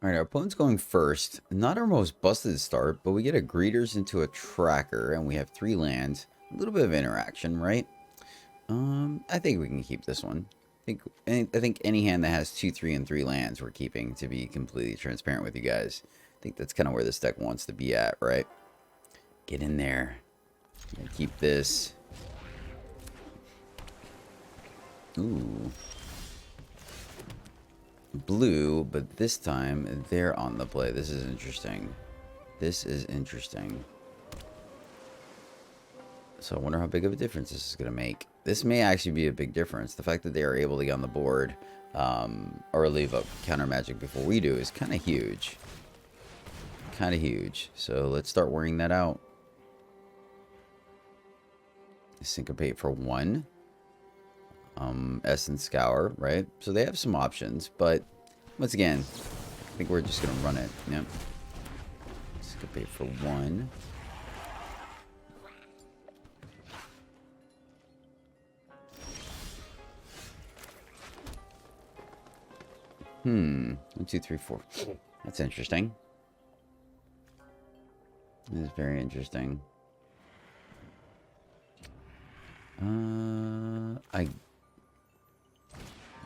All right, our opponent's going first. Not our most busted start, but we get a greeters into a tracker, and we have 3 lands. A little bit of interaction, right? I think we can keep this one. I think any hand that has 2, 3, and 3 lands we're keeping, to be completely transparent with you guys. I think that's kind of where this deck wants to be at, right? Get in there. Keep this. Ooh. Blue, but this time they're on the play. This is interesting. This is interesting. So I wonder how big of a difference this is going to make. This may actually be a big difference. The fact that they are able to get on the board or leave up counter magic before we do is kind of huge. Kind of huge. So let's start worrying that out. Syncopate for 1. Essence Scour, right? So they have some options, but once again, I think we're just going to run it. Yep. Syncopate for 1. One, 2, 3, 4. That's interesting. This is very interesting. I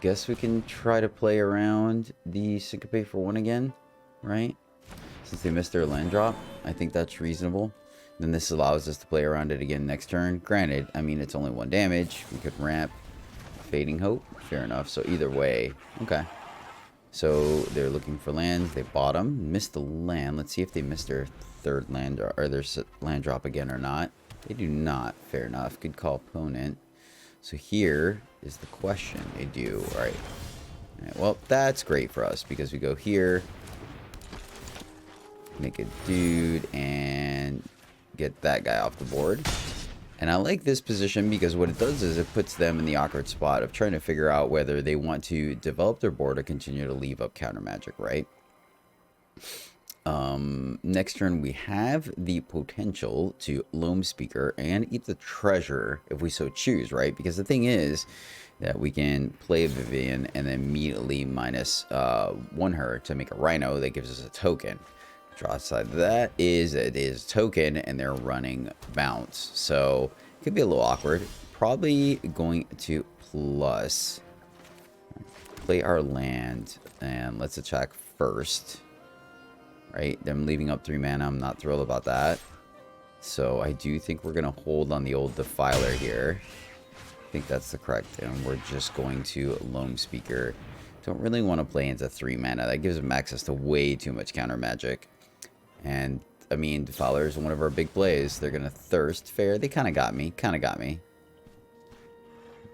guess we can try to play around the Syncopate for 1 again, right? Since they missed their land drop, I think that's reasonable. Then this allows us to play around it again next turn. Granted, I mean, it's only 1 damage. We could ramp Fading Hope. Fair enough. So either way, okay. So they're looking for lands. They bottom. Missed the land. Let's see if they missed their 3rd land or their land drop again or not. They do not. Fair enough. Good call, opponent. So here is the question. They do. All right. All right. Well, that's great for us because we go here, make a dude, and get that guy off the board. And I like this position because what it does is it puts them in the awkward spot of trying to figure out whether they want to develop their board or continue to leave up counter magic, right? Next turn, we have the potential to Loam Speaker and eat the treasure if we so choose, right? Because the thing is that we can play Vivian and then immediately minus 1 her to make a Rhino that gives us a token. Draw side of that is it is token and they're running bounce. So it could be a little awkward. Probably going to plus play our land and let's attack first. Right, them leaving up 3 mana, I'm not thrilled about that. So I do think we're going to hold on the old Defiler here. I think that's the correct, and we're just going to Loam Speaker. Don't really want to play into 3 mana. That gives them access to way too much counter magic. And, I mean, Defiler is one of our big plays. They're going to Thirst. Fair, they kind of got me.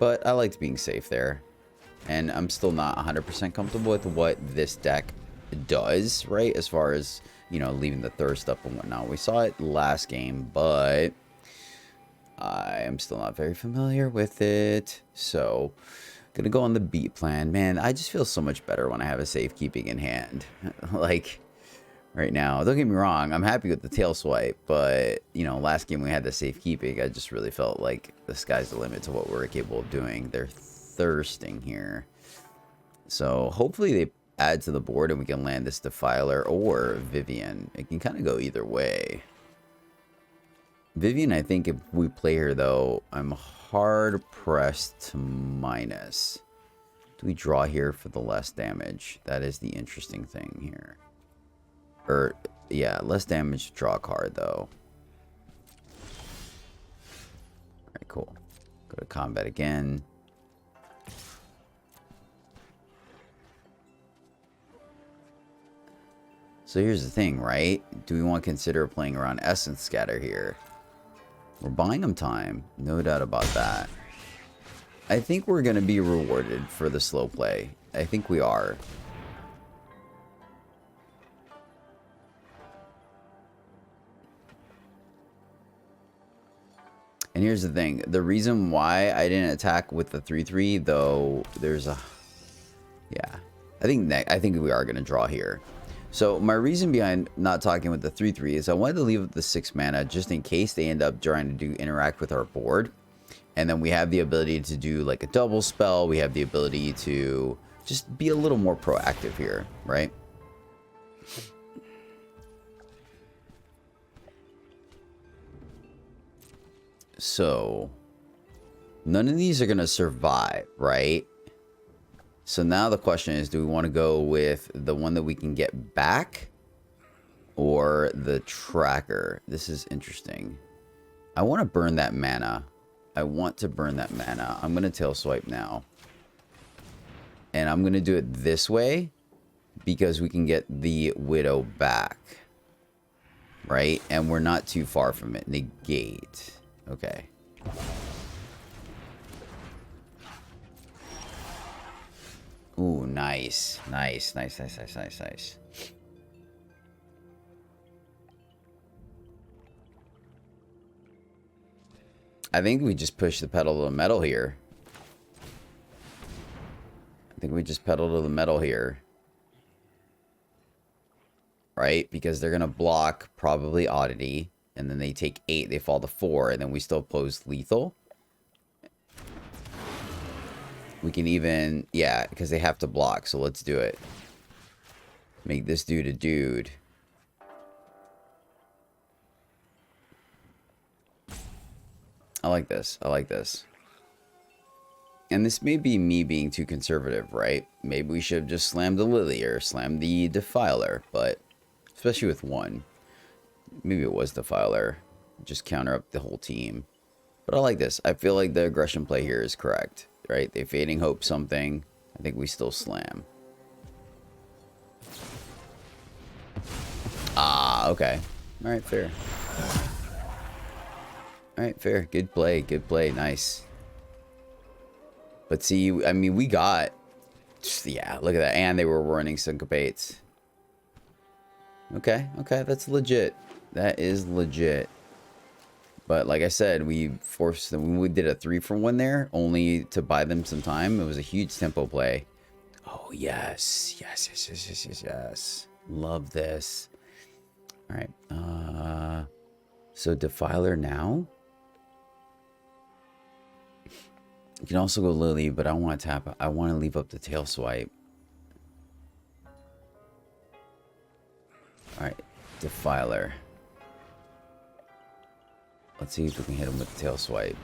But I liked being safe there. And I'm still not 100% comfortable with what this deck does, right, as far as, you know, leaving the Thirst up and whatnot. We saw it last game, but I am still not very familiar with it. So gonna go on the beat plan. Man, I just feel so much better when I have a safekeeping in hand. Like right now, don't get me wrong, I'm happy with the tail swipe, but you know, last game we had the safekeeping. I just really felt like the sky's the limit to what we're capable of doing. They're thirsting here, so hopefully they add to the board and we can land this Defiler or Vivian. It can kind of go either way. Vivian, I think if we play her though, I'm hard pressed to minus. Do we draw here for the less damage? That is the interesting thing here. Or yeah, less damage to draw a card though. Alright, cool. Go to combat again. So here's the thing, right? Do we want to consider playing around Essence Scatter here? We're buying them time. No doubt about that. I think we're going to be rewarded for the slow play. I think we are. And here's the thing. The reason why I didn't attack with the 3/3, though, there's a... Yeah. I think we are going to draw here. So my reason behind not talking with the 3/3 is I wanted to leave up the 6 mana just in case they end up trying to do interact with our board. And then we have the ability to do like a double spell. We have the ability to just be a little more proactive here, right? So, none of these are going to survive, right? So now the question is, do we want to go with the one that we can get back or the tracker? This is interesting. I want to burn that mana. I want to burn that mana. I'm going to tail swipe now. And I'm going to do it this way because we can get the Widow back. Right? And we're not too far from it. Negate. Okay. Ooh, nice. Nice, nice, nice, nice, nice, nice. I think we just push the pedal to the metal here. I think we just pedal to the metal here. Right? Because they're going to block probably Oddity. And then they take 8. They fall to 4. And then we still pose lethal. We can even... Yeah, because they have to block. So let's do it. Make this dude a dude. I like this. I like this. And this may be me being too conservative, right? Maybe we should have just slammed the Lily or slammed the Defiler. But... especially with one. Maybe it was Defiler. Just counter up the whole team. But I like this. I feel like the aggression play here is correct. Right? They Fading Hope something. I think we still slam. Ah, okay. Alright, fair. Alright, fair. Good play. Good play. Nice. But see, I mean, we got... yeah, look at that. And they were running Syncopates. Okay, okay, that's legit. That is legit. But like I said, we forced them. We did a 3-for-1 there, only to buy them some time. It was a huge tempo play. Oh, yes. Yes, yes, yes, yes, yes, yes. Love this. All right. So Defiler now. You can also go Lily, but I want to tap. I want to leave up the tail swipe. Alright, Defiler. Let's see if we can hit him with the tail swipe.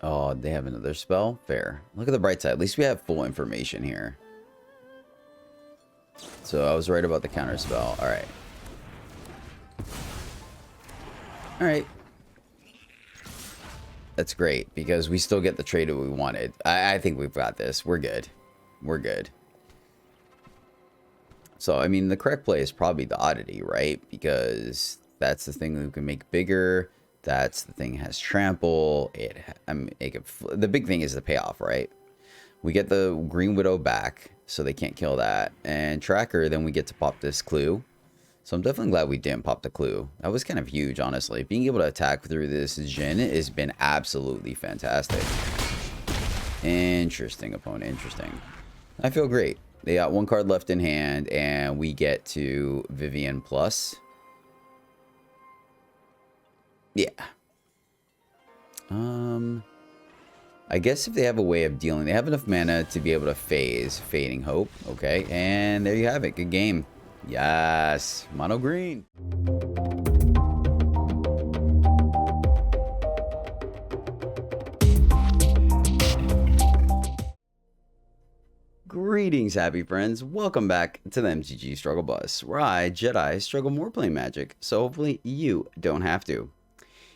Oh, they have another spell? Fair. Look at the bright side. At least we have full information here. So I was right about the counter spell. Alright. Alright. That's great, because we still get the trade that we wanted. I think we've got this. We're good. We're good. So, I mean, the correct play is probably the Oddity, right? Because that's the thing that we can make bigger. That's the thing that has trample. The big thing is the payoff, right? We get the Green Widow back, so they can't kill that. And Tracker, then we get to pop this Clue. So I'm definitely glad we didn't pop the Clue. That was kind of huge, honestly. Being able to attack through this Jhin has been absolutely fantastic. Interesting, opponent. Interesting. I feel great. They got one card left in hand, and we get to Vivian Plus. Yeah. I guess if they have a way of dealing, they have enough mana to be able to phase Fading Hope. Okay, and there you have it. Good game. Yes, mono green. Greetings, happy friends. Welcome back to the MTG Struggle Bus, where I, Jedi, struggle more playing Magic, so hopefully you don't have to.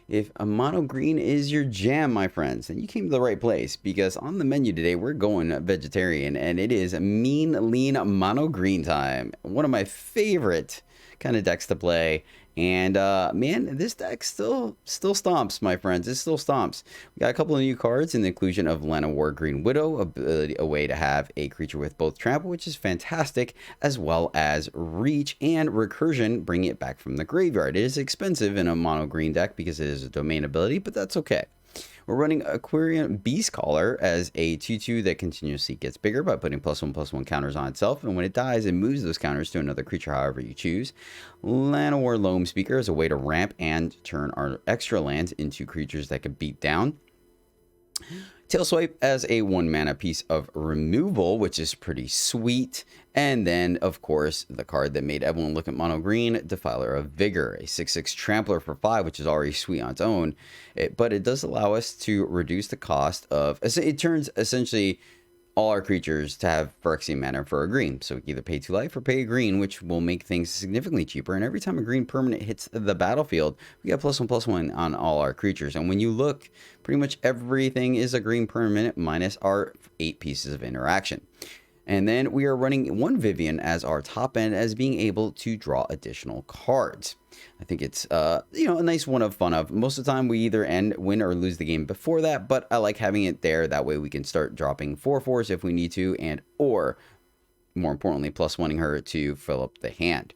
If a mono green is your jam, my friends, then you came to the right place, because on the menu today, we're going vegetarian, and it is mean, lean, mono green time. One of my favorite kind of decks to play, and man, this deck still stomps, my friends. It still stomps. We got a couple of new cards in the inclusion of Llanowar Green Widow, a way to have a creature with both trample, which is fantastic, as well as reach and recursion, bring it back from the graveyard. It is expensive in a mono green deck because it is a domain ability, but that's okay. We're running Aquarian Beast Caller as a 2/2 that continuously gets bigger by putting +1/+1 counters on itself, and when it dies, it moves those counters to another creature however you choose. Llanowar Loam Speaker is a way to ramp and turn our extra lands into creatures that can beat down. Tail Swipe as a 1 mana piece of removal, which is pretty sweet. And then, of course, the card that made everyone look at mono green, Defiler of Vigor, a 6/6 Trampler for 5, which is already sweet on its own. But it does allow us to reduce the cost of, it turns essentially all our creatures to have Phyrexian mana for a green. So we can either pay 2 life or pay a green, which will make things significantly cheaper. And every time a green permanent hits the battlefield, we get +1/+1 on all our creatures. And when you look, pretty much everything is a green permanent minus our 8 pieces of interaction. And then we are running 1 Vivien as our top end, as being able to draw additional cards. I think it's a nice one of fun of. Most of the time we either win or lose the game before that, but I like having it there. That way we can start dropping 4/4s if we need to, and or more importantly, +1ing her to fill up the hand.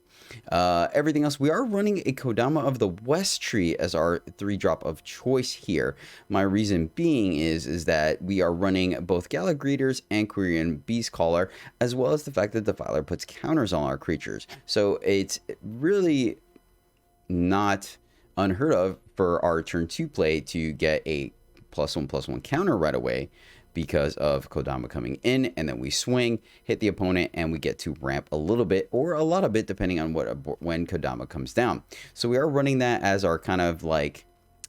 Everything else, we are running a Kodama of the West tree as our 3-drop of choice here. My reason being is that we are running both Gala Greeters and Quirion Beast Caller, as well as the fact that the Defiler puts counters on our creatures. So it's really not unheard of for our turn 2 play to get a +1/+1 counter right away, because of Kodama coming in, and then we swing, hit the opponent, and we get to ramp a little bit or a lot of it depending on when Kodama comes down. So we are running that as our kind of like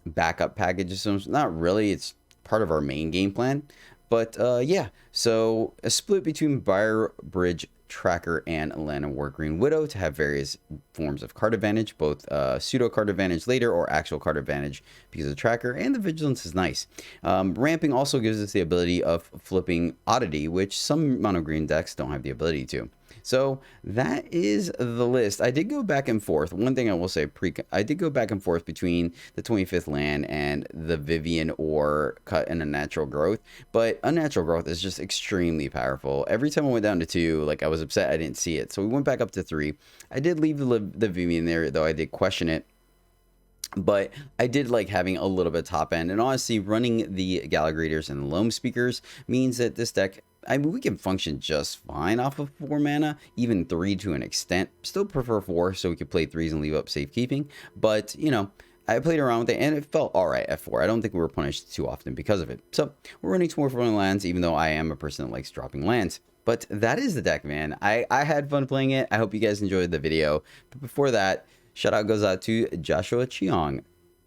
backup package. So not really, it's part of our main game plan. But yeah, so a split between Briar Bridge Tracker and Llanowar Green Widow to have various forms of card advantage, both pseudo card advantage later or actual card advantage because of the Tracker, and the Vigilance is nice. Ramping also gives us the ability of flipping Oddity, which some mono green decks don't have the ability to. So that is the list. I did go back and forth. One thing I will say, I did go back and forth between the 25th land and the Vivien or Cut and Unnatural Growth. But Unnatural Growth is just extremely powerful. Every time I went down to 2, like I was upset I didn't see it. So we went back up to 3. I did leave the Vivien there, though I did question it. But I did like having a little bit top end. And honestly, running the Gala Greeters and the Loam Speakers means that this deck, I mean, we can function just fine off of 4 mana, even 3 to an extent. Still prefer 4, so we could play 3s and leave up safekeeping. But, you know, I played around with it, and it felt alright at 4. I don't think we were punished too often because of it. So, we're running 2 more 4 lands, even though I am a person that likes dropping lands. But that is the deck, man. I had fun playing it. I hope you guys enjoyed the video. But before that, shout out goes out to Joshua Chiong.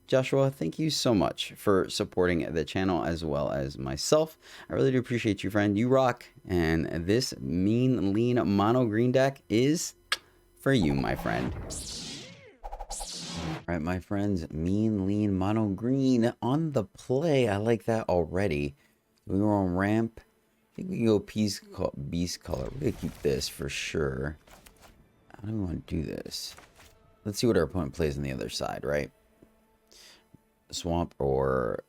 Joshua, thank you so much for supporting the channel as well as myself. I really do appreciate you, friend. You rock. And this mean, lean mono green deck is for you, my friend. All right, my friends, mean, lean mono green on the play. I like that already. We were on ramp. I think we can go Beast Color. We're going to keep this for sure. How do we want to do this? Let's see what our opponent plays on the other side, right? Swamp or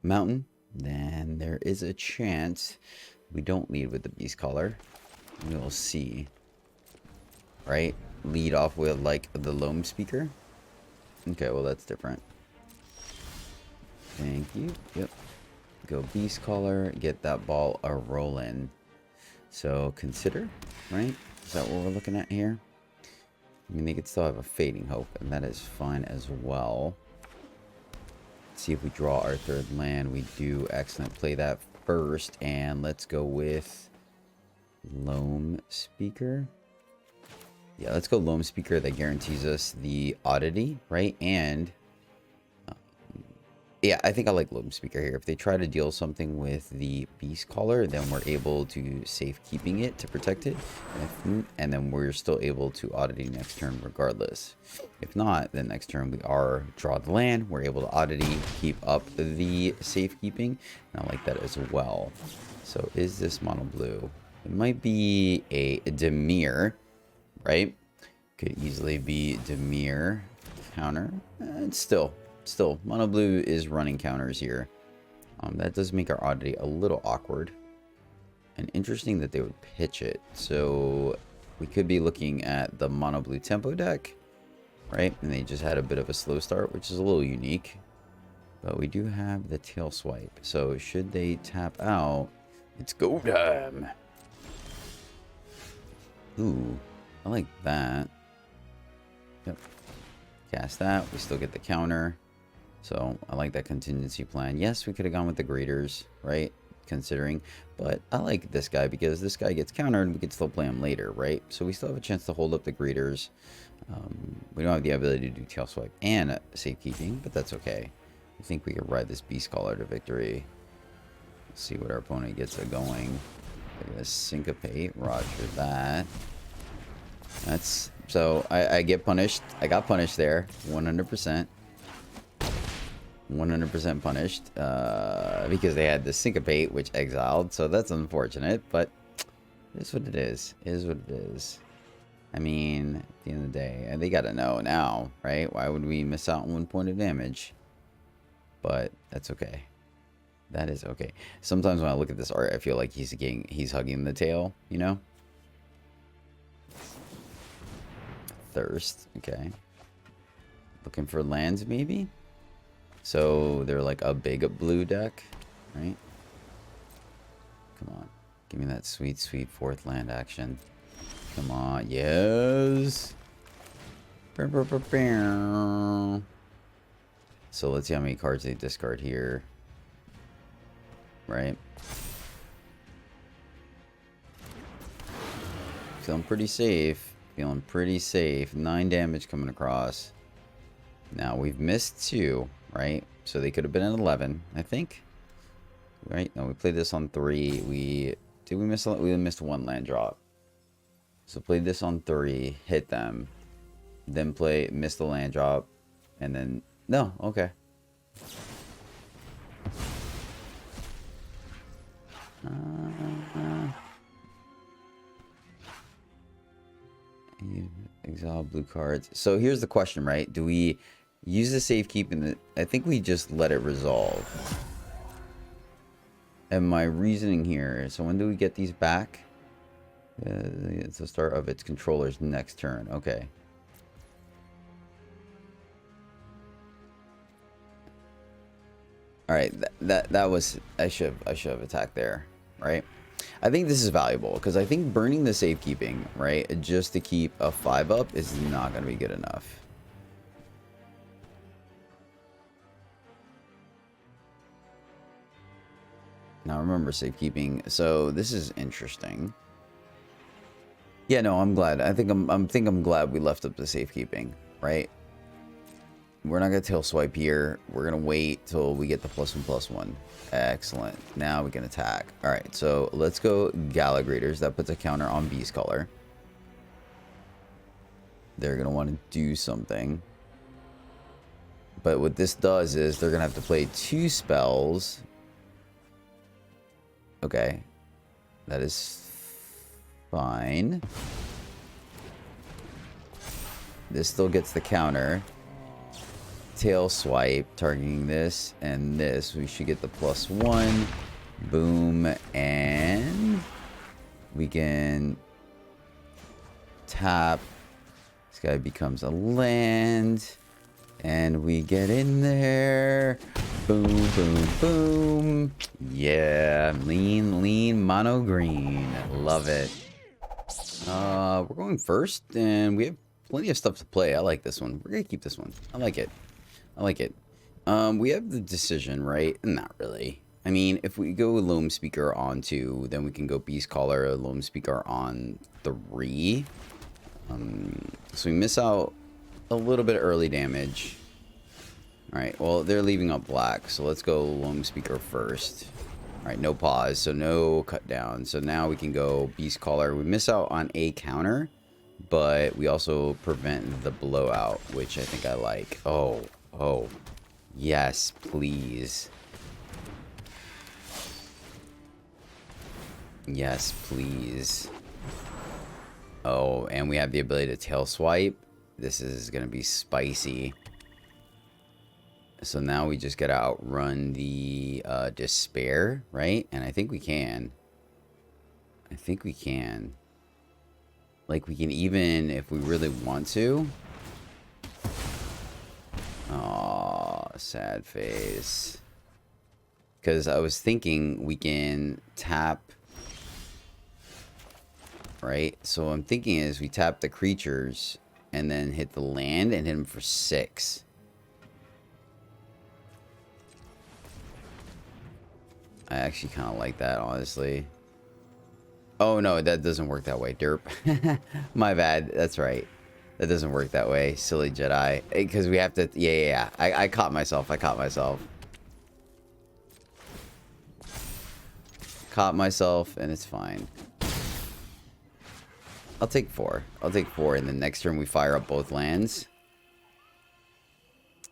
mountain, then there is a chance we don't lead with the Beast Color. We'll see. Right? Lead off with like the Loam Speaker. Okay, well that's different. Thank you. Yep. Go Beast Color, get that ball a rolling. So consider, right? Is that what we're looking at here? I mean, they could still have a Fading Hope, and that is fine as well. Let's see if we draw our 3rd land. We do. Excellent. Play that first, and let's go with Loam Speaker. Yeah, let's go Loam Speaker. That guarantees us the Oddity, right? And yeah, I think I like Loam Speaker here. If they try to deal something with the Beast Caller, then we're able to safekeeping it to protect it. And then we're still able to Oddity next turn regardless. If not, then next turn we are draw the land. We're able to Oddity, keep up the safekeeping. And I like that as well. So is this mono blue? It might be a Dimir, right? Could easily be Dimir counter. And still, mono blue is running counters here. That does make our Oddity a little awkward. And interesting that they would pitch it. So we could be looking at the mono blue tempo deck, right? And they just had a bit of a slow start, which is a little unique. But we do have the tail swipe. So should they tap out, it's go time. Ooh, I like that. Yep. Cast that. We still get the counter. So I like that contingency plan. Yes, we could have gone with the greeters, right? Considering. But I like this guy because this guy gets countered and we can still play him later, right? So we still have a chance to hold up the greeters. We don't have the ability to do tail swipe and safekeeping, but that's okay. I think we could ride this Beast Caller to victory. Let's see what our opponent gets going. They're gonna syncopate. Roger that. That's so I get punished. I got punished there, 100%. 100% punished because they had the syncopate, which exiled. So that's unfortunate, but it is what it is. It is what it is. I mean, at the end of the day, they gotta know now, right? Why would we miss out on 1 point of damage? But that's okay. That is okay. Sometimes when I look at this art, I feel like he's hugging the tail, you know? Thirst, okay. Looking for lands, maybe? So they're like a big blue deck, right? Come on. Give me that sweet, sweet 4th land action. Come on. Yes. So let's see how many cards they discard here. Right? Feeling pretty safe. Feeling pretty safe. 9 damage coming across. Now we've missed 2, right? So they could have been at 11, I think. Right? No, we played this on 3. We missed 1 land drop. So played this on 3, hit them. Then missed the land drop. And then no, okay. Exile blue cards. So here's the question, right? Do we use the safekeeping? I think we just let it resolve. And my reasoning here, so when do we get these back? It's the start of its controller's next turn. Okay. All right, that was I should have attacked there, right? I think this is valuable because I think burning the safekeeping, right, just to keep a 5 up is not going to be good enough. Now remember safekeeping. So this is interesting. Yeah, no, I'm glad. I'm glad we left up the safekeeping, right? We're not gonna tail swipe here. We're gonna wait till we get the +1/+1. Excellent. Now we can attack. All right, so let's go Gala Graders. That puts a counter on Beast Color. They're gonna want to do something. But what this does is they're gonna have to play 2 spells. Okay, that is fine. This still gets the counter. Tail swipe, targeting this and this. We should get the +1. Boom. And we can tap. This guy becomes a land. And we get in there. Boom, boom, boom. Yeah. Lean, lean, mono green. Love it. We're going first, and we have plenty of stuff to play. I like this one. We're going to keep this one. I like it. I like it. We have the decision, right? Not really. I mean, if we go Loam Speaker on 2, then we can go Beast Caller, Loam Speaker on 3. So we miss out a little bit of early damage. Alright, well, they're leaving up black, so let's go Loam Speaker first. Alright, no pause, so no cut down. So now we can go Beast Caller. We miss out on a counter, but we also prevent the blowout, which I think I like. Oh, yes, please. Yes, please. Oh, and we have the ability to tail swipe. This is going to be spicy. So now we just got to outrun the despair, right? And I think we can. I think we can. Like, we can even, if we really want to. Oh, sad face. Because I was thinking we can tap. Right? So I'm thinking is we tap the creatures and then hit the land and hit them for 6. I actually kind of like that, honestly. Oh, no, that doesn't work that way. Derp. My bad. That's right. That doesn't work that way. Silly Jedi. Because we have to... Yeah. I caught myself. Caught myself, and it's fine. I'll take 4. And then next turn we fire up both lands.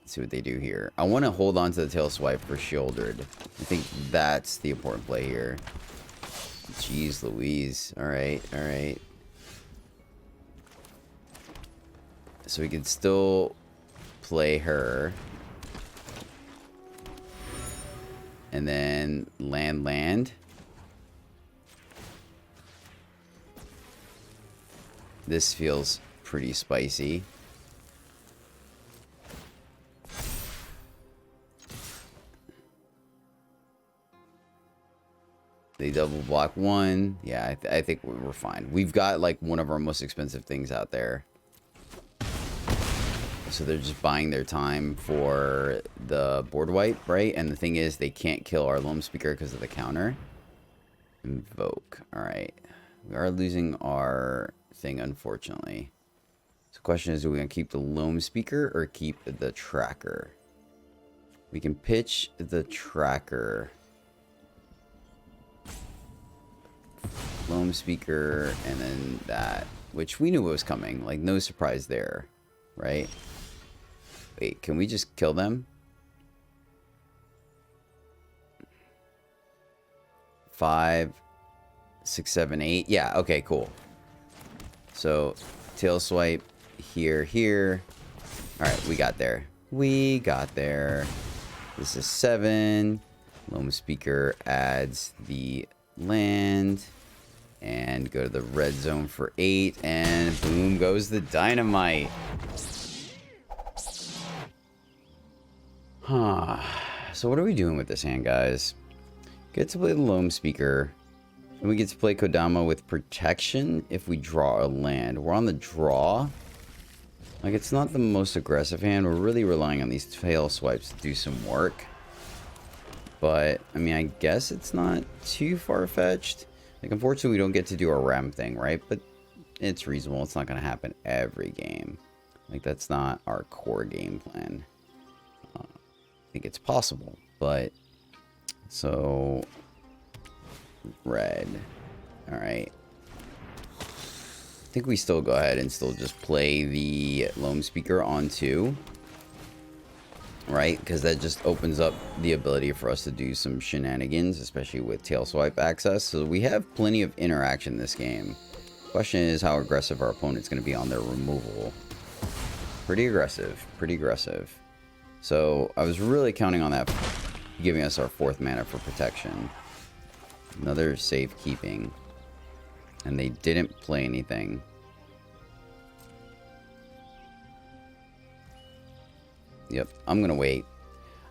Let's see what they do here. I want to hold on to the tail swipe for Shieldred. I think that's the important play here. Jeez Louise. Alright. So we can still play her. And then land. This feels pretty spicy. They double block 1. Yeah, I think we're fine. We've got like one of our most expensive things out there. So they're just buying their time for the board wipe, right? And the thing is, they can't kill our Loam Speaker because of the counter. Invoke. Alright. We are losing our thing, unfortunately. So the question is, do we want to keep the Loam Speaker or keep the tracker? We can pitch the tracker. Loam Speaker and then that, which we knew was coming. Like, no surprise there, right? Wait, can we just kill them? 5, 6, 7, 8. Yeah, okay, cool. So, tail swipe here. Alright, we got there. This is 7. Loam Speaker adds the land. And go to the red zone for 8. And boom goes the dynamite. So what are we doing with this hand, guys? Get to play the Loam Speaker. And we get to play Kodama with protection if we draw a land. We're on the draw. Like, it's not the most aggressive hand. We're really relying on these tail swipes to do some work. But, I mean, I guess it's not too far-fetched. Like, unfortunately, we don't get to do our RAM thing, right? But it's reasonable. It's not going to happen every game. Like, that's not our core game plan. I think it's possible, but... So... Red. Alright. I think we still go ahead and still just play the Loam Speaker on 2. Right? Because that just opens up the ability for us to do some shenanigans, especially with tail swipe access. So we have plenty of interaction in this game. Question is how aggressive our opponent's going to be on their removal. Pretty aggressive. So I was really counting on that giving us our 4th mana for protection. Another safekeeping. And they didn't play anything. Yep, I'm gonna wait.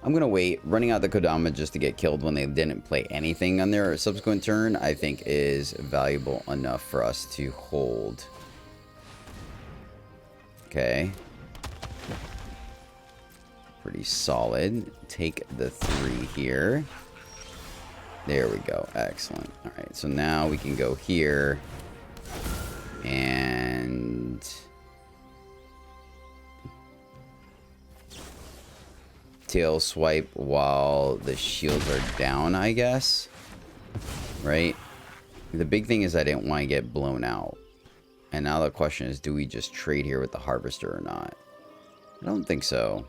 Running out the Kodama just to get killed when they didn't play anything on their subsequent turn, I think is valuable enough for us to hold. Okay. Pretty solid. Take the 3 here. There we go. Excellent. Alright, so now we can go here. And... tail swipe while the shields are down, I guess. Right? The big thing is I didn't want to get blown out. And now the question is, do we just trade here with the Harvester or not? I don't think so.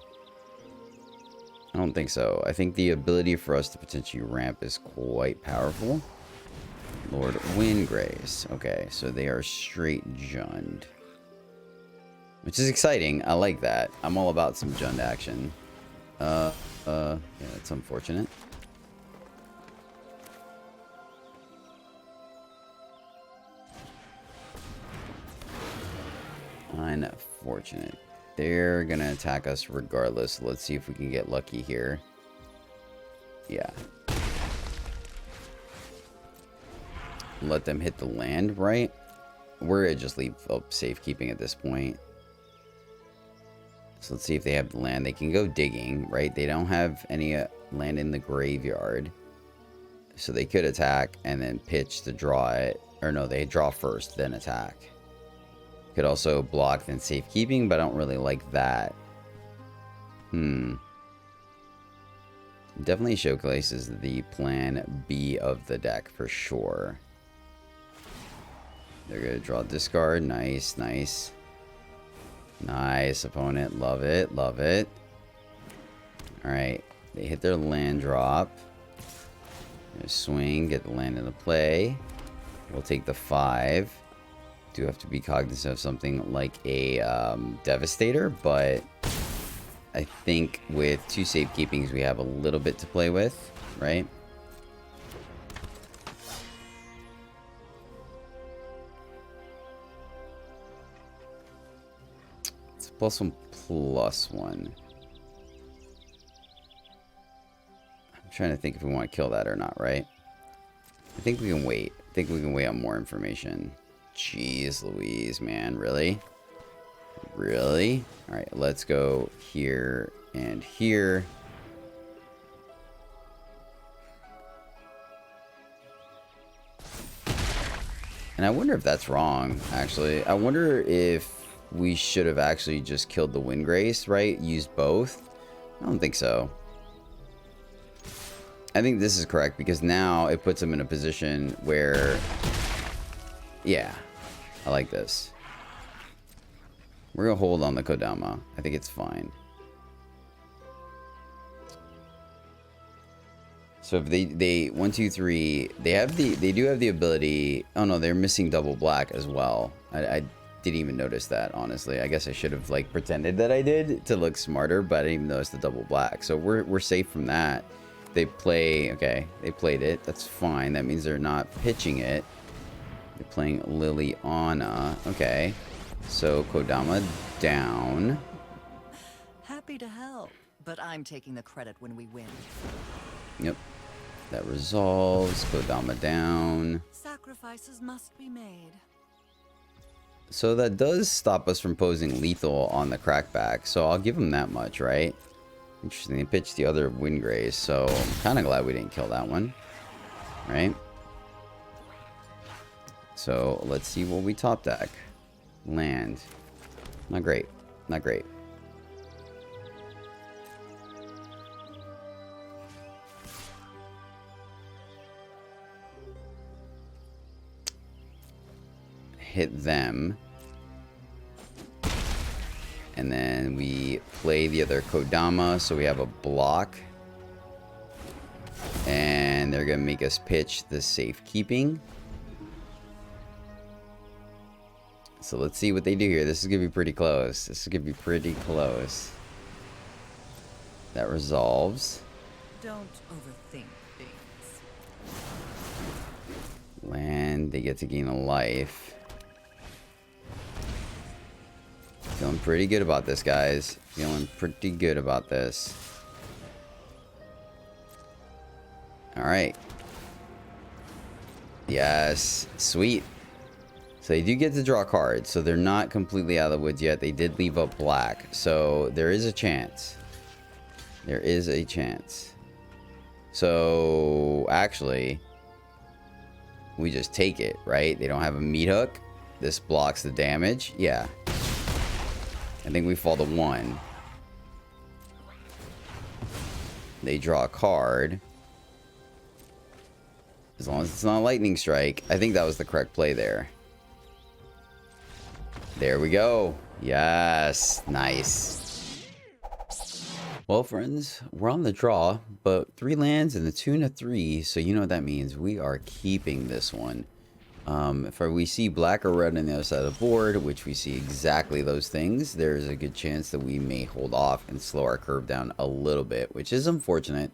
I think the ability for us to potentially ramp is quite powerful. Lord Windgrace. Okay, so they are straight Jund. Which is exciting. I like that. I'm all about some Jund action. Yeah, that's unfortunate. Unfortunate. They're gonna attack us regardless. Let's see if we can get lucky here. Yeah. Let them hit the land, right? We're gonna just leave up safekeeping at this point. So let's see if they have the land. They can go digging, right? They don't have any land in the graveyard. So they could attack and then pitch to draw it. Or no, they draw first, then attack. Could also block, then safekeeping, but I don't really like that. Definitely showcases the plan B of the deck for sure. They're going to draw discard. Nice, nice. Nice, opponent. Love it, love it. Alright, they hit their land drop. Swing, get the land into play. We'll take the 5. Do have to be cognizant of something like a Devastator, but I think with 2 safekeepings we have a little bit to play with, right? It's +1/+1. I'm trying to think if we want to kill that or not, right? I think we can wait. I think we can wait on more information. Jeez Louise, man. Really? Really? Alright, let's go here and here. And I wonder if that's wrong, actually. I wonder if we should have actually just killed the Windgrace, right? Used both? I don't think so. I think this is correct because now it puts him in a position where... Yeah, I like this. We're going to hold on the Kodama. I think it's fine. So if they 1, 2, 3, they do have the ability. Oh no, they're missing double black as well. I didn't even notice that, honestly. I guess I should have like pretended that I did to look smarter, but I didn't even notice the double black. So we're safe from that. They play, okay, they played it. That's fine. That means they're not pitching it. They're playing Liliana. Okay. So Kodama down. Happy to help, but I'm taking the credit when we win. Yep. That resolves. Kodama down. Sacrifices must be made. So that does stop us from posing lethal on the crackback. So I'll give him that much, right? Interesting. They pitched the other Windgrace, so I'm kind of glad we didn't kill that one. Right? So let's see what we top deck. Land. Not great. Not great. Hit them. And then we play the other Kodama, so we have a block. And they're going to make us pitch the safekeeping. So let's see what they do here. This is going to be pretty close. This is going to be pretty close. That resolves. Don't overthink things. Land, they get to gain a life. Feeling pretty good about this, guys. Feeling pretty good about this. Alright. Yes. Sweet. So they do get to draw cards. So they're not completely out of the woods yet. They did leave up black. So there is a chance. There is a chance. So actually, we just take it, right? They don't have a meat hook. This blocks the damage. Yeah. I think we fall to 1. They draw a card. As long as it's not a lightning strike. I think that was the correct play there. There we go. Yes. Nice. Well, friends, we're on the draw, but 3 lands and the tune of 3. So you know what that means. We are keeping this one. If we see black or red on the other side of the board, which we see exactly those things, there's a good chance that we may hold off and slow our curve down a little bit, which is unfortunate,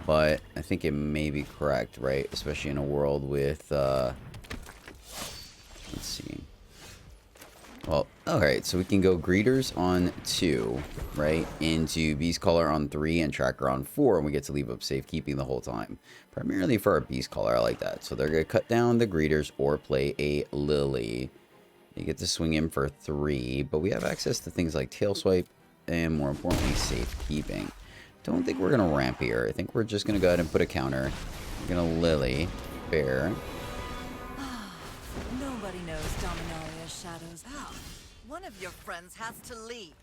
but I think it may be correct, right? Especially in a world with, let's see, Well, alright, so we can go Greeters on 2, right? Into Beast Caller on 3 and Tracker on 4, and we get to leave up safekeeping the whole time. Primarily for our Beast Caller, I like that. So they're going to cut down the Greeters or play a Lily. You get to swing in for 3, but we have access to things like Tail Swipe and, more importantly, safekeeping. Don't think we're going to ramp here. I think we're just going to go ahead and put a counter. We're going to Lily, Bear. Nobody knows Dominaria's shadows. Ah, one of your friends has to leave.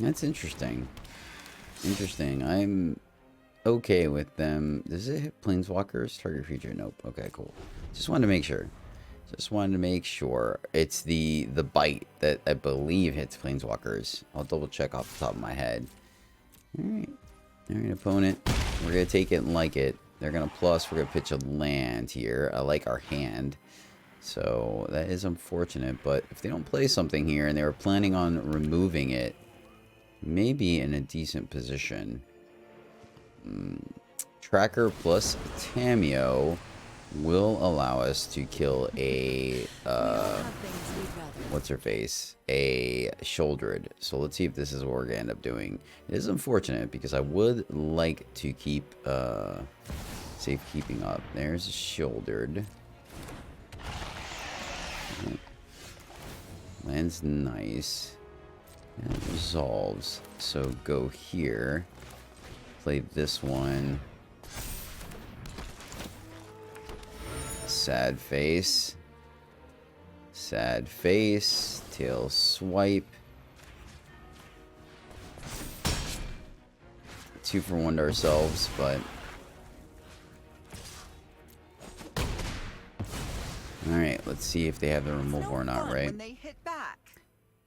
That's interesting. Interesting. I'm okay with them. Does it hit Planeswalkers? Target creature? Nope. Okay, cool. Just wanted to make sure. Just wanted to make sure. It's the bite that I believe hits Planeswalkers. I'll double check off the top of my head. Alright. Alright, opponent. We're going to take it and like it. They're going to plus. We're going to pitch a land here. I like our hand. So that is unfortunate, but if they don't play something here and they were planning on removing it, maybe in a decent position. Tracker plus Tameo will allow us to kill a what's her face? A Shouldered. So let's see if this is what we're gonna end up doing. It is unfortunate because I would like to keep safekeeping up. There's a Shouldered. Land's nice. And it resolves. So go here. Play this one. Sad face. Sad face. Tail swipe. 2 for 1 to ourselves, but alright, let's see if they have the removal or not, right?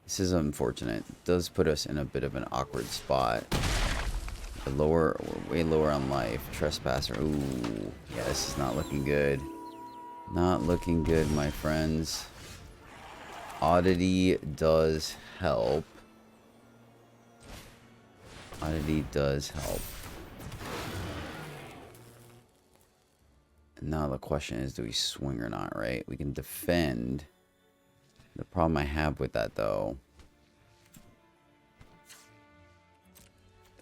This is unfortunate. It does put us in a bit of an awkward spot. We're way lower on life. Trespasser. Ooh. Yeah, this is not looking good. Not looking good, my friends. Oddity does help. Oddity does help. Now the question is, do we swing or not, right? We can defend. The problem I have with that, though,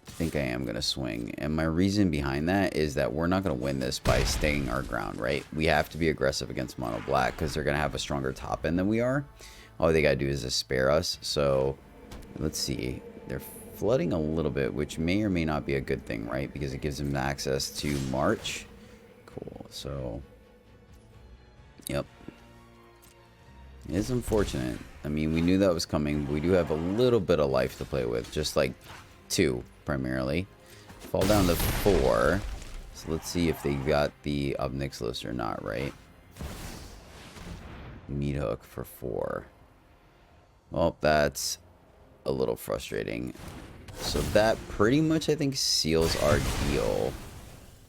I think I am going to swing. And my reason behind that is that we're not going to win this by staying our ground, right? We have to be aggressive against mono black because they're going to have a stronger top end than we are. All they got to do is just spare us. So let's see. They're flooding a little bit, which may or may not be a good thing, right? Because it gives them access to March. Cool. So, yep. It is unfortunate. I mean, we knew that was coming, but we do have a little bit of life to play with. Just like 2, primarily. Fall down to 4. So let's see if they got the Obnixilis or not, right? Meat hook for 4. Well, that's a little frustrating. So that pretty much, I think, seals our deal,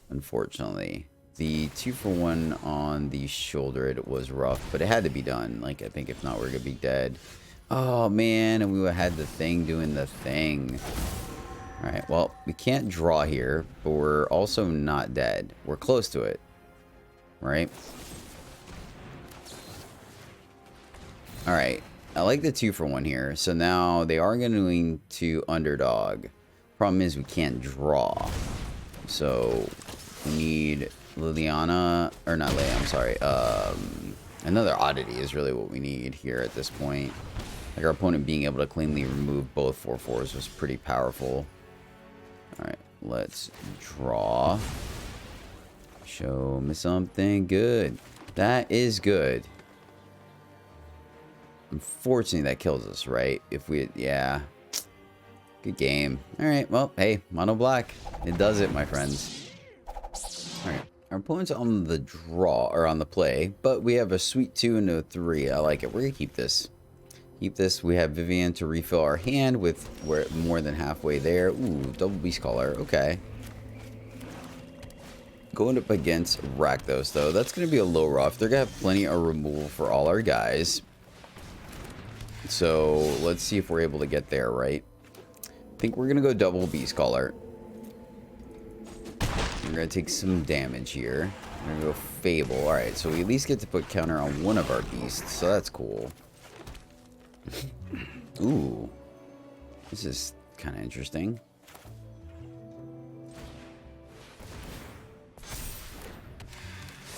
unfortunately. The 2 for 1 on the shoulder, it was rough, but it had to be done. Like, I think if not, we're going to be dead. Oh, man, and we had the thing doing the thing. All right, well, we can't draw here, but we're also not dead. We're close to it, right? All right, I like the 2 for 1 here. So now they are going to underdog. Problem is we can't draw. So we need Liliana, or not Leia, I'm sorry. Another oddity is really what we need here at this point. Like, our opponent being able to cleanly remove both 4/4s was pretty powerful. Alright, let's draw. Show me something good. That is good. Unfortunately, that kills us, right? If we, yeah. Good game. Alright, well, hey, mono black. It does it, my friends. Alright, our opponent's on the draw, or on the play, but we have a sweet 2 and a 3. I like it. We're going to keep this. Keep this. We have Vivian to refill our hand with, we're more than halfway there. Ooh, double Beast Caller. Okay. Going up against Rakdos, though. That's going to be a low rough. They're going to have plenty of removal for all our guys. So, let's see if we're able to get there, right? I think we're going to go double Beast Caller. We're going to take some damage here. We're going to go Fable. Alright, so we at least get to put counter on one of our beasts. So, that's cool. Ooh. This is kind of interesting.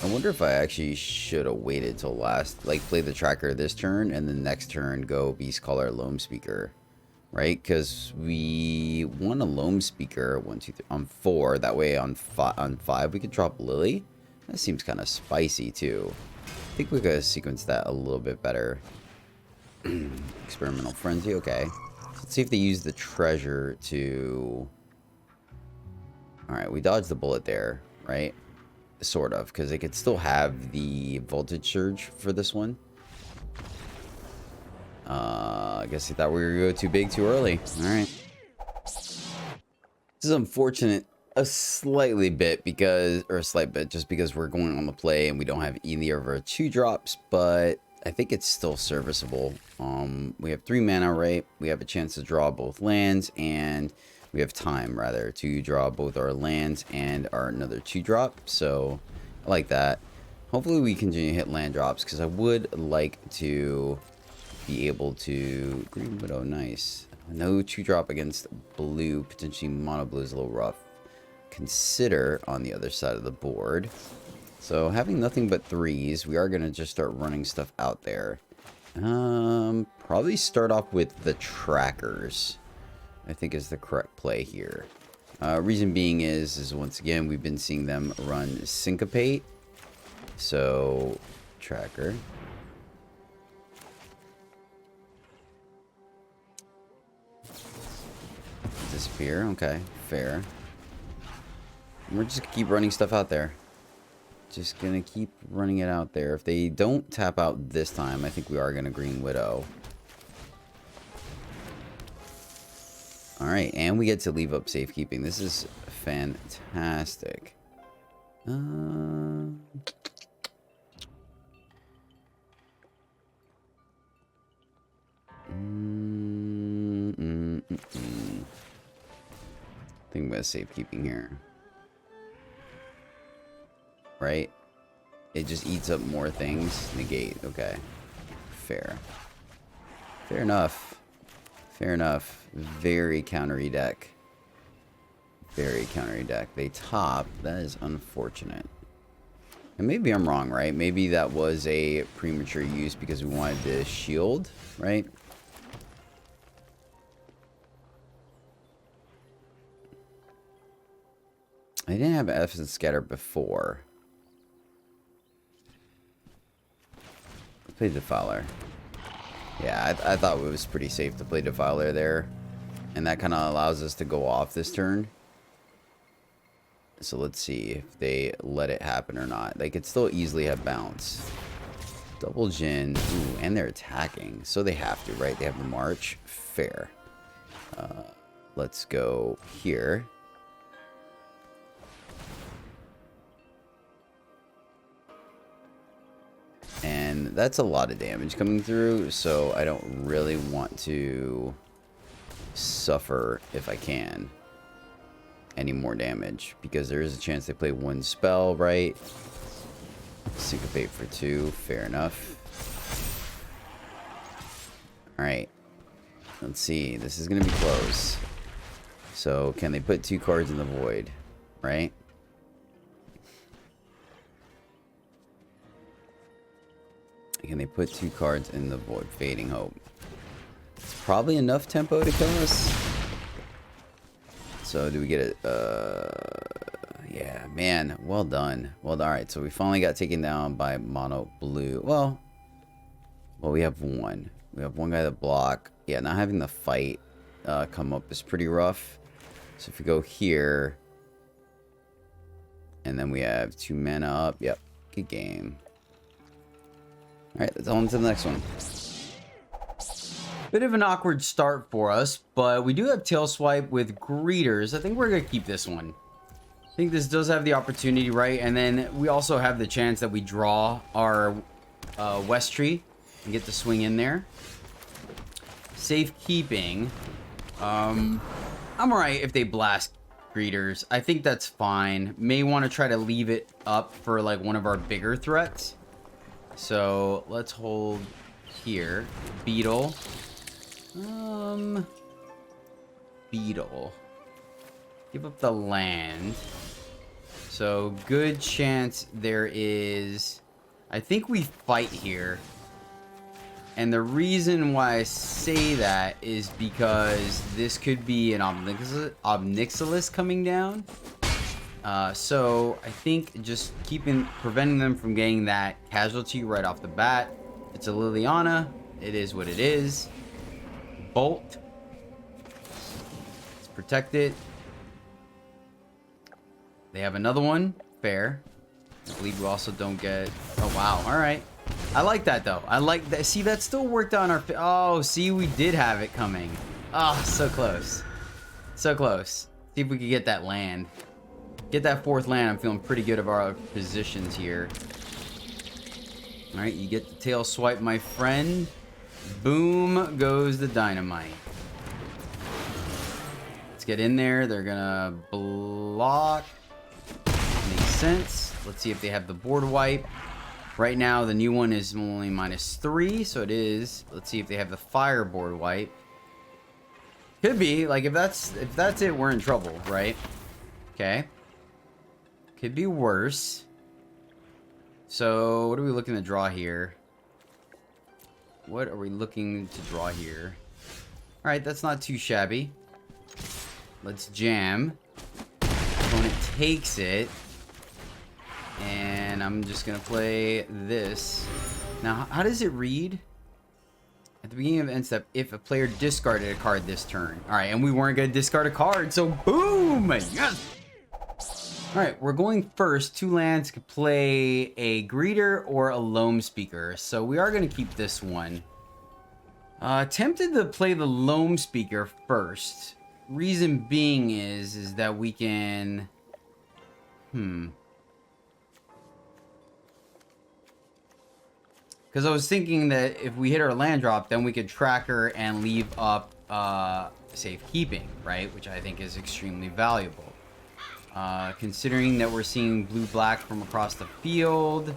I wonder if I actually should have waited till last, like play the tracker this turn and the next turn go Beast Caller Loam Speaker, right? Because we want a Loam Speaker 1, 2, 3 on 4. That way on 5 we could drop Lily. That seems kind of spicy too. I think we gotta sequence that a little bit better. Experimental Frenzy, okay. Let's see if they use the treasure to... Alright, we dodged the bullet there, right? Sort of, because they could still have the voltage surge for this one. I guess they thought we were going to go too big too early. Alright. This is unfortunate a slightly bit because, or a slight bit, just because we're going on the play and we don't have either of our 2-drops, but I think it's still serviceable. We have 3 mana, right? We have a chance to draw both lands, and we have time, rather, to draw both our lands and our another 2-drop. So, I like that. Hopefully, we continue to hit land drops, because I would like to be able to... Green Widow, nice. No 2-drop against blue. Potentially mono blue is a little rough. Consider on the other side of the board. So, having nothing but 3s, we are going to just start running stuff out there. Probably start off with the trackers, I think is the correct play here. Reason being is once again, we've been seeing them run Syncopate. So, tracker. Disappear, okay, fair. And we're just gonna keep running stuff out there. Just gonna keep running it out there. If they don't tap out this time, I think we are gonna Green Widow. Alright, and we get to leave up safekeeping. This is fantastic. I think I'm gonna safekeeping here. Right? It just eats up more things. Negate. Okay. Fair. Fair enough. Fair enough. Very countery deck. Very countery deck. They top. That is unfortunate. And maybe I'm wrong, right? Maybe that was a premature use because we wanted to shield, right? I didn't have Essence Scatter before. Play Defiler. Yeah, I thought it was pretty safe to play Defiler there. And that kind of allows us to go off this turn. So let's see if they let it happen or not. They could still easily have bounce. Double Jin. Ooh, and they're attacking. So they have to, right? They have a march. Fair. Let's go here. And that's a lot of damage coming through, so I don't really want to suffer, if I can, any more damage. Because there is a chance they play 1 spell, right? Syncopate for 2, fair enough. Alright. Let's see, this is going to be close. So, can they put 2 cards in the void, right? Can they put 2 cards in the void? Fading Hope. It's probably enough tempo to kill us. So do we get it? Yeah, man. Well done. Well done. Alright, so we finally got taken down by mono blue. Well, we have 1. We have 1 guy to block. Yeah, not having the fight come up is pretty rough. So if we go here, and then we have 2 mana up. Yep, good game. Alright, let's on to the next one. Bit of an awkward start for us, but we do have Tail Swipe with Greeters. I think we're going to keep this one. I think this does have the opportunity, right? And then we also have the chance that we draw our West Tree and get to swing in there. Safekeeping. I'm alright if they blast Greeters. I think that's fine. May want to try to leave it up for like one of our bigger threats. So let's hold here. Beetle. Beetle. Give up the land. So, good chance there is... I think we fight here. And the reason why I say that is because this could be an Obnixilis coming down. So I think just preventing them from getting that casualty right off the bat. It's a Liliana. It is what it is. Bolt. Let's protect it. They have another one. Fair. I believe we also don't get... Oh, wow. All right. I like that, though. I like that. See, that still worked on our... Oh, see, we did have it coming. Oh, so close. So close. See if we could get that land. Get that fourth land. I'm feeling pretty good of our positions here. All right, you get the tail swipe, my friend. Boom goes the dynamite. Let's get in there. They're gonna block. Makes sense. Let's see if they have the board wipe. Right now, the new one is only -3, so it is. Let's see if they have the fire board wipe. Could be. Like, if that's it, we're in trouble, right? Okay. Could be worse. So, what are we looking to draw here? What are we looking to draw here? Alright, that's not too shabby. Let's jam. Opponent takes it. And I'm just going to play this. Now, how does it read? At the beginning of end step, if a player discarded a card this turn. Alright, and we weren't going to discard a card, so boom! Yes! Alright, we're going first. 2 lands could play a Greeter or a Loam Speaker. So we are going to keep this one. Tempted to play the Loam Speaker first. Reason being is that we can... Because I was thinking that if we hit our land drop, then we could track her and leave up safekeeping, right? Which I think is extremely valuable. Considering that we're seeing blue-black from across the field.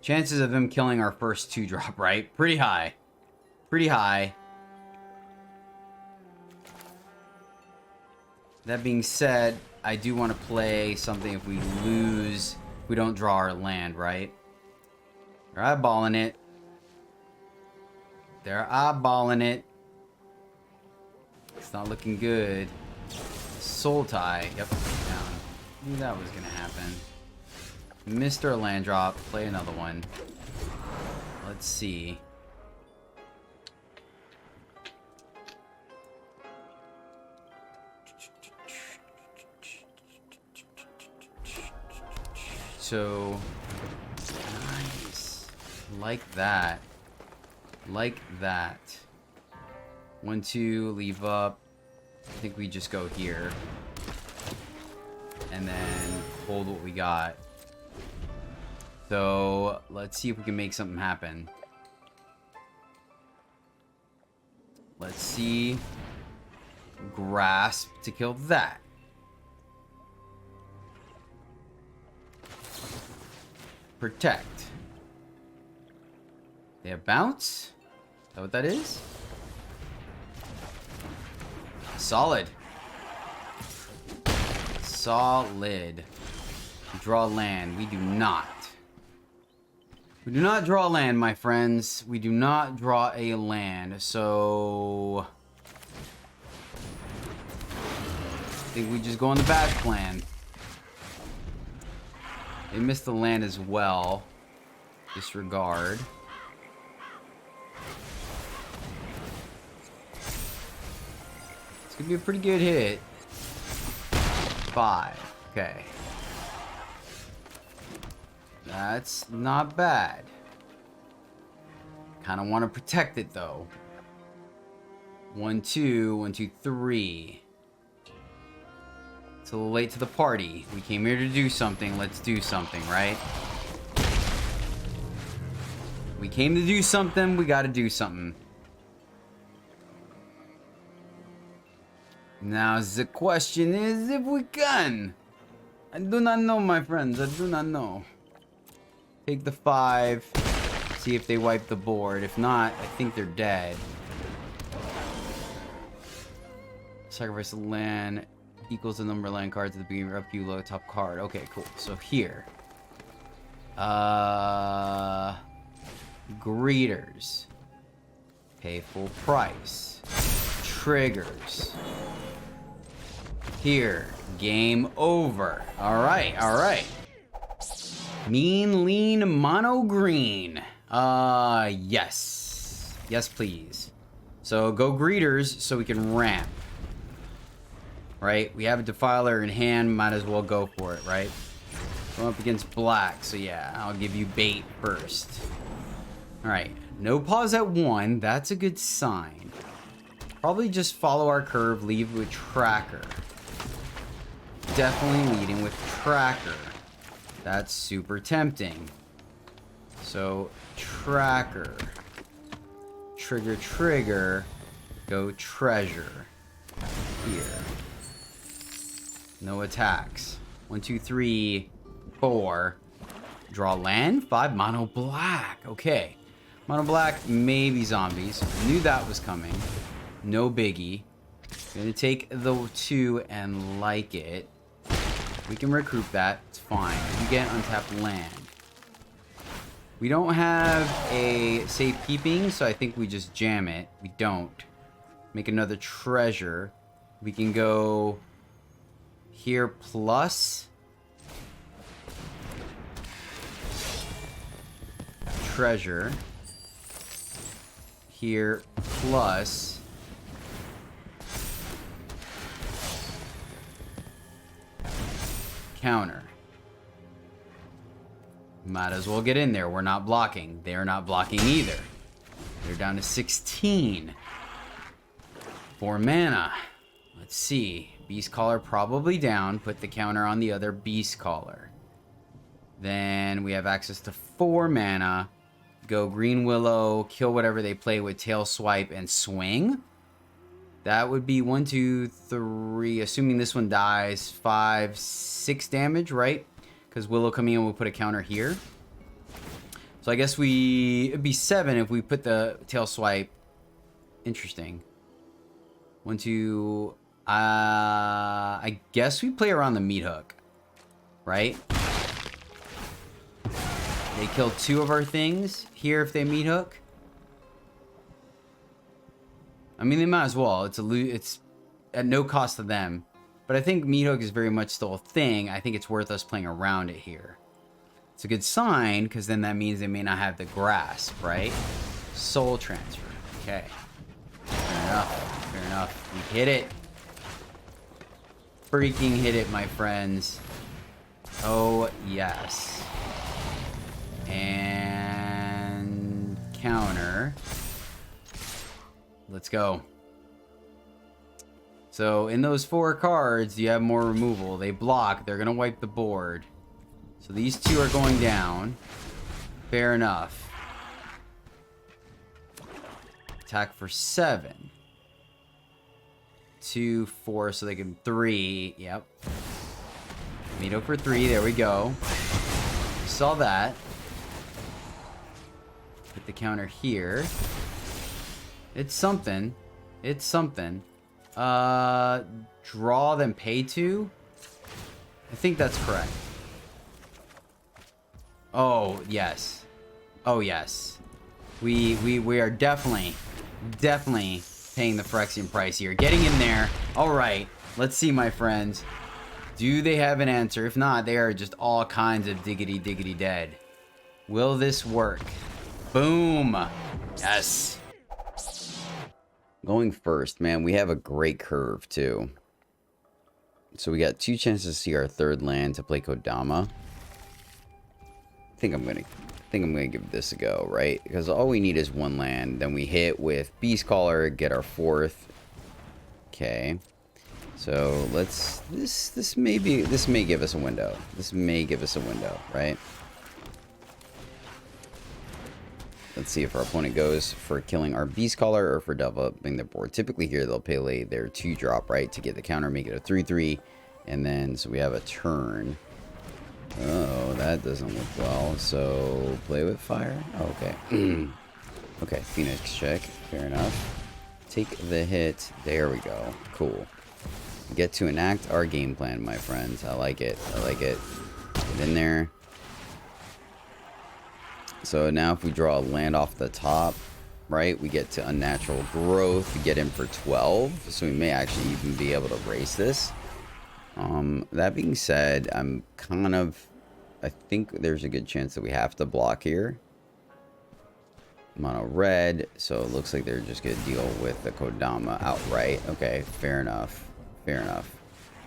Chances of them killing our first 2-drop, right? Pretty high. Pretty high. That being said, I do want to play something if we lose, if we don't draw our land, right? They're eyeballing it. They're eyeballing it. It's not looking good. Soul tie. Yep, down. Knew that was gonna happen. Mr. Land drop. Play another one. Let's see. So nice. Like that. Like that. 1, 2, leave up. I think we just go here. And then hold what we got. So let's see if we can make something happen. Let's see. Grasp to kill that. Protect. They have bounce? Is that what that is? Solid. Solid. Draw land. We do not. We do not draw land, my friends. We do not draw a land. So... I think we just go on the bad plan. They missed the land as well. Disregard. It's gonna be a pretty good hit. 5. Okay. That's not bad. Kind of want to protect it though. 1, 2, 1, 2, 3. It's a little late to the party. We came here to do something. Let's do something, right? We came to do something. We got to do something. Now the question is if we can. I do not know, my friends. I do not know. Take the 5. See if they wipe the board. If not, I think they're dead. Sacrifice the land equals the number of land cards at the beginning of you low top card. Okay, cool. So here. Greeters. Pay full price. Triggers. Here. Game over. Alright, alright. Mean, lean, mono green. Yes. Yes, please. So go greeters so we can ramp. Right? We have a defiler in hand, might as well go for it, right? Going up against black, so yeah, I'll give you bait first. Alright, no pause at 1, that's a good sign. Probably just follow our curve, leave with tracker. Definitely leading with tracker. That's super tempting. So, tracker. Trigger, trigger. Go treasure. Here. No attacks. 1, 2, 3, 4. Draw land. 5 mono black. Okay. Mono black, maybe zombies. Knew that was coming. No biggie. Gonna take the 2 and like it. We can recruit that. It's fine. We get untapped land. We don't have a safekeeping, so I think we just jam it. We don't. Make another treasure. We can go here plus treasure. Here plus counter. Might as well get in there. We're not blocking. They're not blocking either. They're down to 16. 4 mana. Let's see. Beast Caller probably down. Put the counter on the other Beast Caller. Then we have access to 4 mana. Go Green Willow. Kill whatever they play with Tail Swipe and swing. That would be 1, 2, 3. Assuming this one dies. 5, 6 damage, right? Because Willow coming in will put a counter here. So I guess it'd be 7 if we put the Tail Swipe. Interesting. 1, 2. I guess we play around the meat hook. Right? They kill 2 of our things here if they meat hook. I mean, they might as well. It's at no cost to them. But I think meat hook is very much still a thing. I think it's worth us playing around it here. It's a good sign, because then that means they may not have the grasp, right? Soul transfer. Okay. Fair enough. Fair enough. We hit it. Freaking hit it, my friends. Oh, yes. And counter. Let's go. So in those 4 cards, you have more removal. They block. They're going to wipe the board. So these 2 are going down. Fair enough. Attack for 7. 2, 4, so they can 3. Yep. Mito for 3. There we go. Saw that. Put the counter here. It's something. It's something. Draw then pay 2? I think that's correct. Oh, yes. Oh, yes. We are definitely paying the Phyrexian price here. Getting in there. All right. Let's see, my friends. Do they have an answer? If not, they are just all kinds of diggity dead. Will this work? Boom. Yes. Going first, man, we have a great curve too. So we got 2 chances to see our 3rd land to play Kodama. I think I'm gonna give this a go, right? Because all we need is 1 land. Then we hit with Beast Caller, get our 4th. Okay. So let's this may give us a window. This may give us a window, right? Let's see if our opponent goes for killing our Beast Caller or for developing their board. Typically here they'll play their 2-drop, right, to get the counter, make it a 3/3, And then, so we have a turn. Oh, that doesn't look well. So, play with fire? Oh, okay. Okay, Phoenix check. Fair enough. Take the hit. There we go. Cool. Get to enact our game plan, my friends. I like it. I like it. Get in there. So now if we draw a land off the top, right, we get to unnatural growth. We get in for 12. So we may actually even be able to race this. That being said, I think there's a good chance that we have to block here. Mono red, so it looks like they're just gonna deal with the Kodama outright. Okay, fair enough. Fair enough.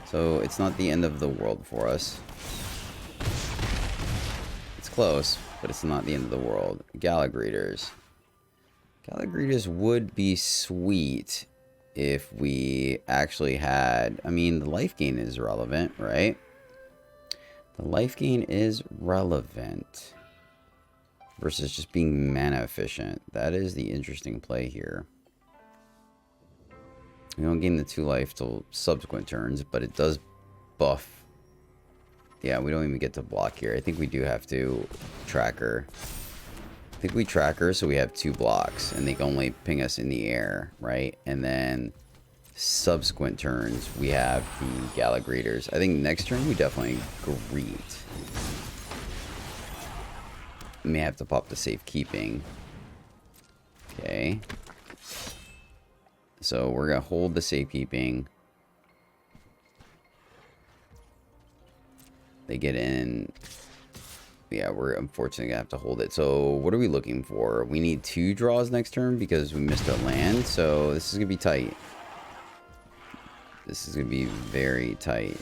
So it's not the end of the world for us. It's close, but it's not the end of the world. Galagreeters. Galagreeters would be sweet if we actually had... I mean, the life gain is relevant, right? The life gain is relevant. Versus just being mana efficient. That is the interesting play here. We don't gain the 2 life till subsequent turns, but it does buff. Yeah, we don't even get to block here. I think we do have to track her. I think we track her so we have 2 blocks, and they can only ping us in the air, right? And then subsequent turns, we have the Galagreeters. I think next turn we definitely greet. May have to pop the safekeeping. Okay. So we're gonna hold the safekeeping. They get in. Yeah, we're unfortunately gonna have to hold it. So what are we looking for? We need 2 draws next turn because we missed a land. So this is gonna be tight. This is gonna be very tight.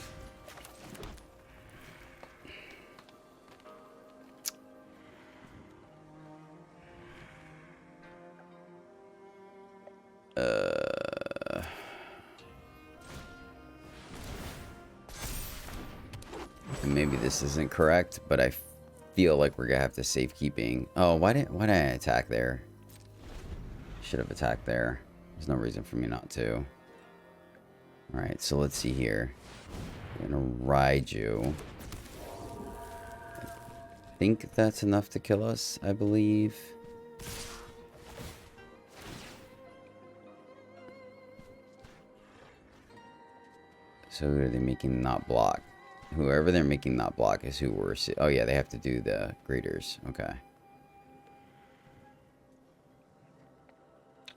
And maybe this isn't correct, but I feel like we're gonna have to safekeeping. Oh, why did I attack there? Should have attacked there. There's no reason for me not to. All right, so let's see here. I'm gonna ride you. I think that's enough to kill us, I believe. So who are they making not block? Whoever they're making not block is who we're... Oh yeah, they have to do the greeters. Okay.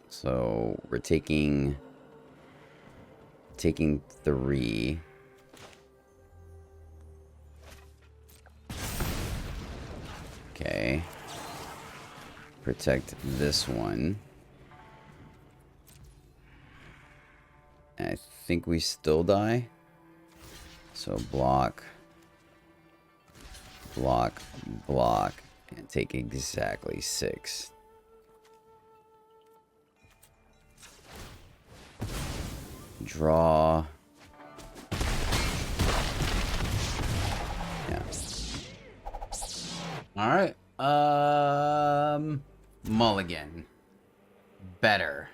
So we're taking 3. Okay. Protect this one. I think we still die. So block, block, block, and take exactly 6. Draw. Yeah. All right. Mulligan. Better.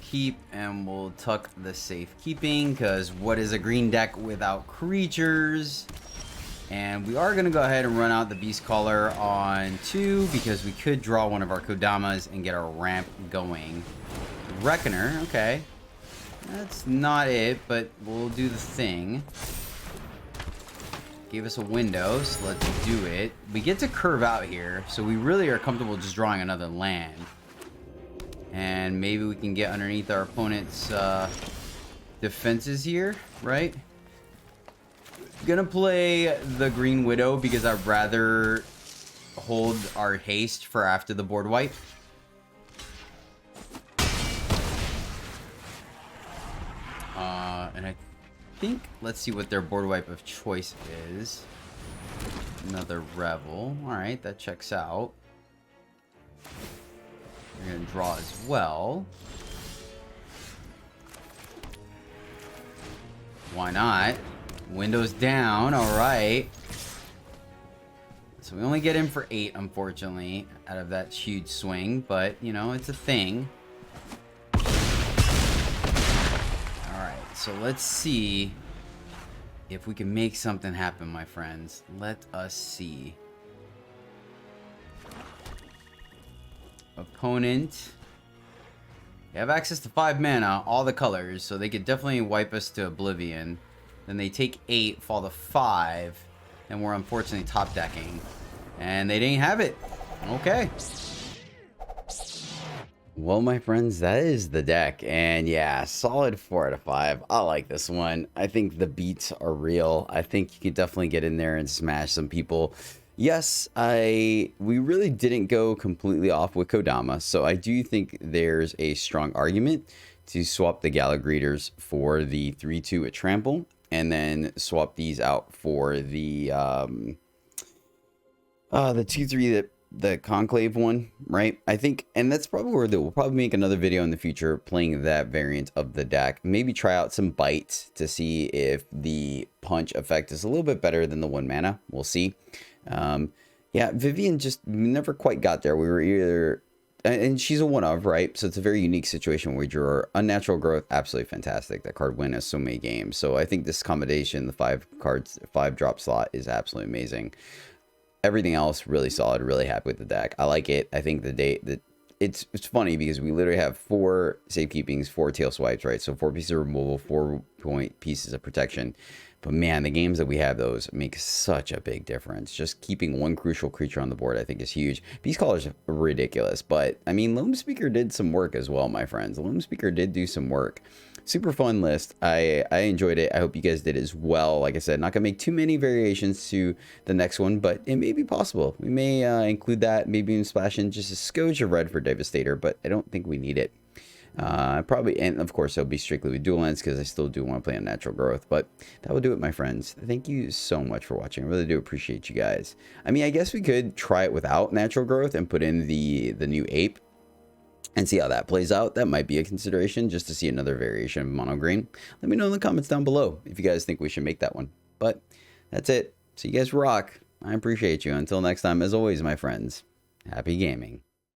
Keep, and we'll tuck the safekeeping, because what is a green deck without creatures? And we are going to go ahead and run out the Beast Caller on 2, because we could draw one of our Kodamas and get our ramp going. Reckoner, okay. That's not it, but we'll do the thing. Gave us a window, so let's do it. We get to curve out here, so we really are comfortable just drawing another land. And maybe we can get underneath our opponent's defenses here, right? Gonna play the Green Widow because I'd rather hold our haste for after the board wipe. And I think, let's see what their board wipe of choice is. Another Revel. Alright, that checks out. We're gonna draw as well. Why not? Windows down, alright. So we only get in for 8, unfortunately, out of that huge swing. But, you know, it's a thing. Alright, so let's see if we can make something happen, my friends. Let us see. Opponent. They have access to 5 mana, all the colors, so they could definitely wipe us to oblivion. Then they take 8, fall to 5, and we're unfortunately top decking. And they didn't have it. Okay. Well, my friends, that is the deck. And yeah, solid 4 out of 5. I like this one. I think the beats are real. I think you could definitely get in there and smash some people. Yes, we really didn't go completely off with Kodama. So I do think there's a strong argument to swap the Gala Greeters for the 3-2 at Trample. And then swap these out for the 2-3 that the Conclave one, right? I think, and that's probably where we'll probably make another video in the future playing that variant of the deck. Maybe try out some bites to see if the punch effect is a little bit better than the 1 mana. We'll see. Yeah, Vivian just never quite got there. We were either, and she's a one of, right? So it's a very unique situation where we drew Unnatural Growth, absolutely fantastic. That card win us so many games. So I think this combination, the 5 cards, 5 drop slot is absolutely amazing. Everything else really solid. Really happy with the deck. I like it. I think it's funny because we literally have 4 safekeepings, 4 tail swipes, right? So 4 pieces of removal, 4 pieces of protection. But man, the games that we have those make such a big difference. Just keeping 1 crucial creature on the board, I think, is huge. Beast Caller's ridiculous, but I mean, Loam Speaker did some work as well, my friends. Loam Speaker did do some work. Super fun list. I enjoyed it. I hope you guys did as well. Like I said, not gonna make too many variations to the next one, but it may be possible. We may include that, maybe even splash in just a skosh of red for Devastator, but I don't think we need it. Probably, and of course it'll be strictly with dual lands because I still do want to play Unnatural Growth. But that will do it, my friends. Thank you so much for watching. I really do appreciate you guys. I mean, I guess we could try it without Natural Growth and put in the new Ape and see how that plays out. That might be a consideration, just to see another variation of mono green. Let me know in the comments down below if you guys think we should make that one. But that's it. So you guys rock. I appreciate you. Until next time, as always, my friends, happy gaming.